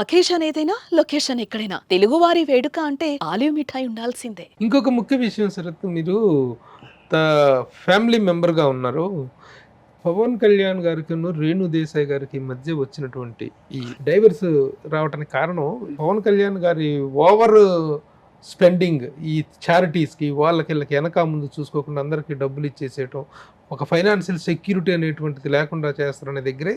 Occasion ఏదైనా location ఎక్కడైనా తెలుగువారి వేడుక అంటే ఆలివ్ మిఠాయి ఉండాల్సిందే. ఇంకొక ముఖ్య విషయం శరత్, మీరు ఫ్యామిలీ మెంబర్గా ఉన్నారు. పవన్ కళ్యాణ్ గారికి రేణు దేశాయ్ గారికి మధ్య వచ్చినటువంటి ఈ డైవర్స్ రావడానికి కారణం పవన్ కళ్యాణ్ గారి ఓవర్ స్పెండింగ్ ఈ చారిటీస్కి వాళ్ళకి వెనక ముందు చూసుకోకుండా అందరికీ డబ్బులు ఇచ్చేసేయటం, ఒక ఫైనాన్షియల్ సెక్యూరిటీ అనేటువంటిది లేకుండా చేస్తారనే దగ్గరే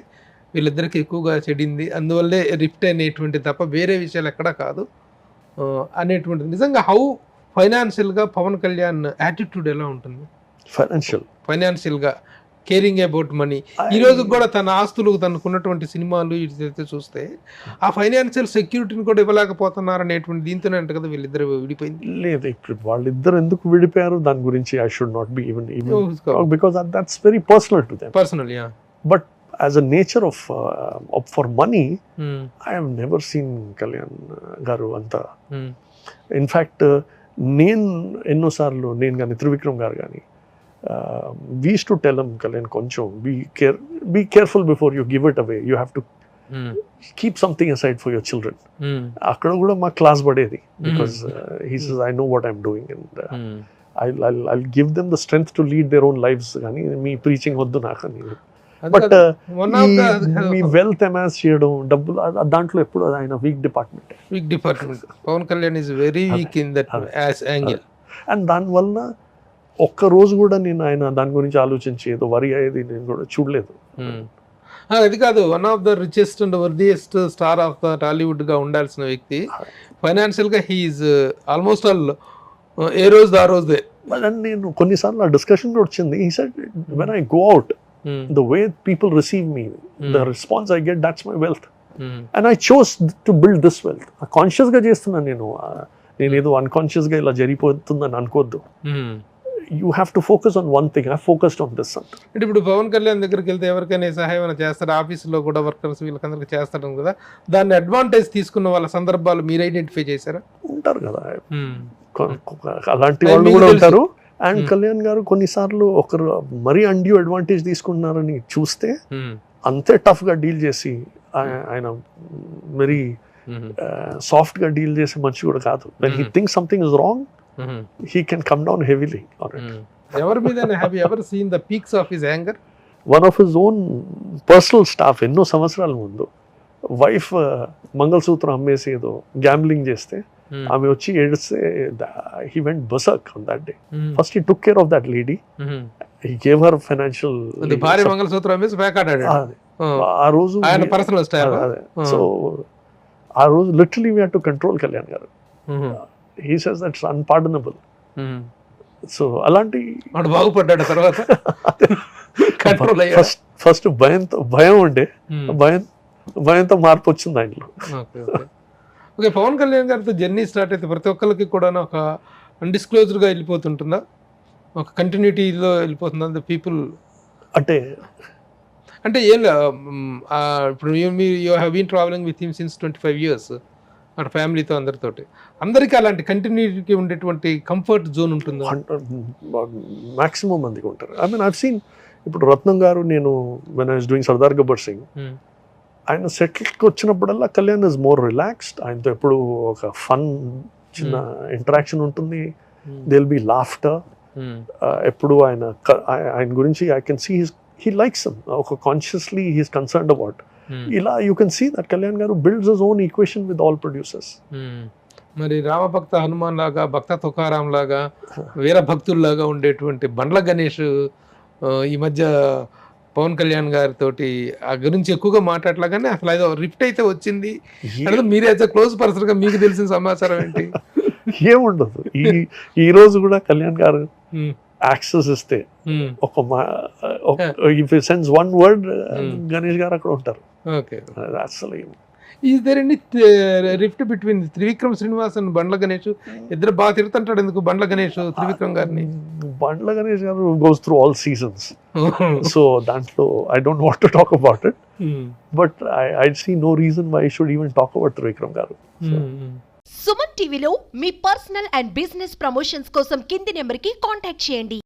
వీళ్ళిద్దరికి ఎక్కువగా చెడింది. అందువల్లే రిఫ్ట్ అనేటువంటి తప్ప వేరే విషయాలు ఎక్కడా కాదు అనేటువంటిది. నిజంగా హౌ ఫైనాన్షియల్గా పవన్ కళ్యాణ్ యాటిట్యూడ్ ఎలా ఉంటుంది? ఫైనాన్షియల్గా కేరింగ్ అబౌట్ మనీ. ఈరోజు కూడా తన ఆస్తులు తనకున్నటువంటి సినిమాలు ఇదైతే చూస్తే ఆ ఫైనాన్షియల్ సెక్యూరిటీని కూడా ఇవ్వలేకపోతున్నారు అనేటువంటి దీంతోనే అంట కదా వీళ్ళిద్దరు విడిపోయింది. లేదు, ఇప్పుడు వాళ్ళిద్దరు ఎందుకు విడిపోయారు దాని గురించి I should not be even because that's very personal to them. Personal, yeah. But as a nature of for money, I have never seen Kalyan garu anta. In fact, నేను ఎన్నోసార్లు నేను కానీ త్రివిక్రమ్ గారు కానీ we used to tell him, Kalyan, కొంచెం be careful before you give it away. You have to keep something aside for your children. అక్కడ కూడా మా క్లాస్ పడేది because he says I know what I'm doing and I'll give them the strength to lead their own lives. కానీ మీ preaching వద్దు నాకని. But me wealth Hamas చేయడం, డబ్బులు, దాంట్లో ఎప్పుడు ఆయన weak department. Pawan Kalyan is very weak in that angle. And దానివల్ల ఒక్క రోజు కూడా నేను ఆయన దాని గురించి ఆలోచించి ఏదో వరి అయ్యేది నేను కూడా చూడలేదు. అది కాదు, one of the richest and worthiest star of the Tollywood గా ఉండాల్సిన వ్యక్తి ఫైనాన్షియల్ గా హీఈస్ ఆల్మోస్ట్ ఆల్ ఏ రోజు ఆ రోజే. నేను కొన్నిసార్లు ఆ డిస్కషన్ కూడా వచ్చింది. He said when I go out, the way people receive me, the response I get, that's my wealth. And I chose to build this wealth. Conscious గా చేస్తున్నాను నేను ఏదో అన్కాన్షియస్ గా ఇలా జరిగిపోతుందని అనుకోవద్దు. You have to focus on one thing. I focused on this. అంటే ఇప్పుడు పవన్ కళ్యాణ్ దగ్గరికి వెళ్తే ఎవరికైనా సహాయం చేస్తారు, ఆఫీసులో కూడా వర్కర్స్ వీళ్ళకందరికి చేస్తారు కదా, దాన్ని అడ్వాంటేజ్ తీసుకున్న వాళ్ళ సందర్భాలు మీరు ఐడెంటిఫై చేశారా? ఉంటారు కదా, అలాంటి వాళ్ళు కూడా ఉంటారు. అండ్ కళ్యాణ్ గారు కొన్నిసార్లు ఒకరు మరీ అండ్యూ అడ్వాంటేజ్ తీసుకుంటున్నారని చూస్తే అంతే టఫ్ గా డీల్ చేసి ఆయన మరీ సాఫ్ట్ గా డీల్ చేసే మనిషి కూడా కాదు. When he thinks something is wrong, he can come down heavily on it. Ever been, have you ever seen the peaks of his anger? One of his own personal staff ఎన్నో సంవత్సరాల ముందు wife మంగళసూత్రం అమ్మేసి ఏదో gambling చేస్తే ఆమె వచ్చి ఏడిస్తే he went berserk on that day. First he took care of that lady. He gave her financial. భార్య మంగళసూత్రం అమ్మేసి వేకాడాడు ఆ రోజు ఆయన పర్సనల్ స్టైల్. సో ఆ రోజు literally we had to control Kalyan గారు. He says that's unpardonable. So అలాంటి వాడు బాగుపడ్డాడు తర్వాత కంట్రోల్ అయ్యాడు. ఫస్ట్ భయం ఉండే, భయంతో మార్పు వచ్చింది ఆయనలో. ఓకే, పవన్ కళ్యాణ్ గారితో జర్నీ స్టార్ట్ అయితే ప్రతి ఒక్కరికి కూడా ఒక అన్డిస్క్లోజ్డ్గా వెళ్ళిపోతుంటుందా, ఒక కంటిన్యూటీలో వెళ్ళిపోతుందా ద పీపుల్? అంటే ఏం ఇప్పుడు you have been travelling with him since 25 years అటు ఫ్యామిలీతో అందరికీ అలాంటి కంటిన్యూటీ ఉండేటువంటి కంఫర్ట్ జోన్ ఉంటుందా? మాక్సిమం మందికి ఉంటారు. ఐ మీన్ ఐవ్ సీన్ ఇప్పుడు రత్నం గారు, నేను when I was doing Sardar Gabbar Singh, ఆయన సెటిల్కి వచ్చినప్పుడల్లా కళ్యాణ్ ఇస్ మోర్ రిలాక్స్డ్. ఆయనతో ఎప్పుడు ఒక ఫన్ చిన్న ఇంటరాక్షన్ ఉంటుంది. They will be laughter. ఎప్పుడు ఆయన గురించి I can see he likes ఒక కాన్షియస్లీ హీస్ కన్సర్న్డ్ అబౌట్. ఇలా you can see that Kalyan garu builds his own equation with all producers. మరి రామభక్త హనుమాన్ లాగా, భక్త తుకారాం లాగా, వీర భక్తుల్లాగా ఉండేటువంటి బండ్ల గణేష్ ఈ మధ్య పవన్ కళ్యాణ్ గారితో ఆ గురించి ఎక్కువగా మాట్లాడలాగానే అసలు ఏదో రిఫ్ట్ అయితే వచ్చింది. మీరే క్లోజ్ పర్సన్ గా మీకు తెలిసిన సమాచారం ఏంటి? ఏముండదు. ఈ రోజు కూడా కళ్యాణ్ గారు యాక్సెస్ ఇస్తే if he sends one word Ganesh garu అక్కడ ఉంటారు. ఓకే, అసలు is there any rift between Trivikram Srinivas and Bandla Ganesh? ఇద్దరు బాగా తిరుగుతుంటాడు ఎందుకు బండ్ల గణేష్ త్రివిక్రమ్ గారిని? Bandla Ganesh garu goes through all seasons, so దాంట్లో I don't want to talk about it, but I see no reason why I should even talk about Trivikram garu. Suman టీవీలో మీ పర్సనల్ అండ్ బిజినెస్ ప్రమోషన్స్ కోసం కింది నెంబర్కి కాంటాక్ట్ చేయండి.